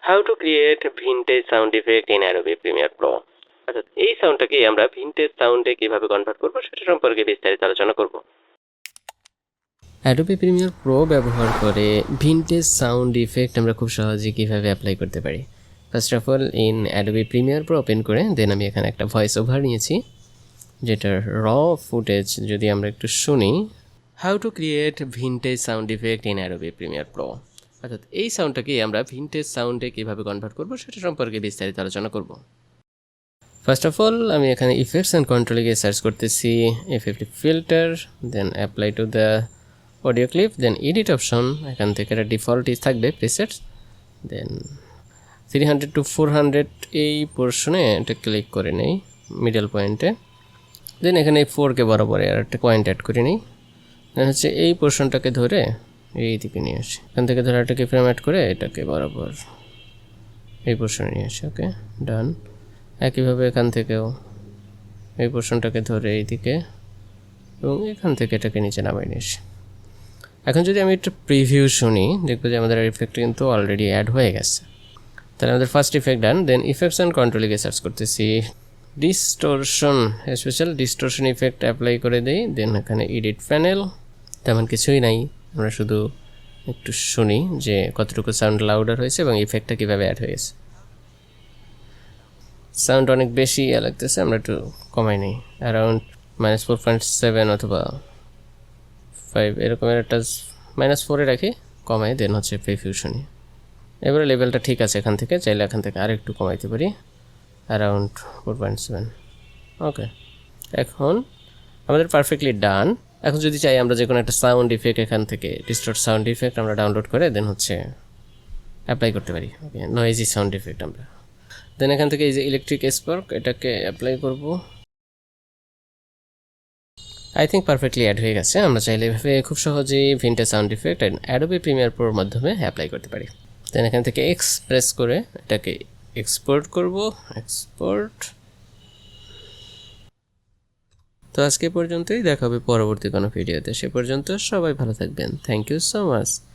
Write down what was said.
How to create vintage sound effect in Adobe Premiere Pro. অর্থাৎ এই সাউন্ডটাকে আমরা vintage সাউন্ডে কিভাবে কনভার্ট করবো সেটা সম্পর্কে বিস্তারিত আলোচনা করব। অ্যাডোবি প্রিমিয়ার প্রো ব্যবহার করে ভিনটেজ সাউন্ড ইফেক্ট আমরা খুব সহজেই কীভাবে অ্যাপ্লাই করতে পারি। First of all in Adobe Premiere Pro open করে দেন আমি এখানে একটা ভয়েস ওভার নিয়েছি, যেটার র ফুটেজ যদি আমরা একটু শুনি। How to create vintage sound effect in Adobe Premiere Pro. অর্থাৎ এই সাউন্ডটাকে আমরা ভিনটেজ সাউন্ডে কীভাবে কনভার্ট করবো সেটা সম্পর্কে বিস্তারিত আলোচনা করব। ফার্স্ট অফ অল আমি এখানে ইফেক্টস অ্যান্ড কন্ট্রোলে গিয়ে সার্চ করতেছি F50 filter, then apply to the audio clip, then edit option. এখান থেকে এটা ডিফল্টই থাকবে প্রিসেটস, দেন 300 to 400 এই পোর্শনে এটা ক্লিক করে নেই মিডল পয়েন্টে। দেন এখানে এই 4K বরাবর আর একটা পয়েন্ট অ্যাড করে নিই। দেন হচ্ছে এই পোর্শনটাকে ধরে এই দিকে নিয়ে আসি, এখান থেকে ধরে একটা ফ্রেম অ্যাড করে এটাকে বরাবর এই পোর্শনে নিয়ে আসি। ওকে, ডান। একইভাবে এখান থেকেও এই পোর্শনটাকে ধরে এই দিকে এবং এখান থেকে এটাকে নিচে নামাই নিয়ে আসি। এখন যদি আমি একটা প্রিভিউ শুনি, দেখবো যে আমাদের ইফেক্ট কিন্তু অলরেডি অ্যাড হয়ে গেছে। তাহলে আমাদের first effect done. Then effects and কন্ট্রোলে গিয়ে সার্চ করতেছি distortion, special distortion effect apply করে দিই। দেন এখানে এডিট প্যানেল, তেমন কিছুই নাই, আমরা শুধু একটু শুনি যে কতটুকু সাউন্ড লাউডার হয়েছে এবং ইফেক্টটা কীভাবে অ্যাড হয়েছে। সাউন্ড অনেক বেশি লাগতেছে, আমরা একটু কমাই নিই, অ্যারাউন্ড -4.7 অথবা 5 এরকমের একটা -4 রাখি, কমাই। দেন হচ্ছে প্রিভিউ শুনি। এবারে লেভেলটা ঠিক আছে, এখান থেকে চাইলে এখান থেকে আরেকটু কমাইতে পারি, অ্যারাউন্ড 4.7। ওকে, এখন আমাদের পারফেক্টলি ডান। এখন যদি চাই আমরা যে কোনো একটা সাউন্ড ইফেক্ট এখান থেকে ডিস্টর্ট সাউন্ড ইফেক্ট আমরা ডাউনলোড করে দেন হচ্ছে অ্যাপ্লাই করতে পারি। ওকে, নয়েজি সাউন্ড ইফেক্ট আমরা দেন এখান থেকে এই যে ইলেকট্রিক স্পার্ক এটাকে অ্যাপ্লাই করব। আই থিঙ্ক পারফেক্টলি অ্যাড হয়ে গেছে। আমরা চাইলে এভাবে খুব সহজেই vintage sound effect Adobe Premiere প্রোর মাধ্যমে অ্যাপ্লাই করতে পারি। দেন এখান থেকে প্রেস করে এটাকে এক্সপোর্ট করব, এক্সপোর্ট। তো আজকে পর্যন্তই, দেখা হবে পরবর্তী কোনো ভিডিওতে। সে পর্যন্ত সবাই ভালো থাকবেন। Thank you so much.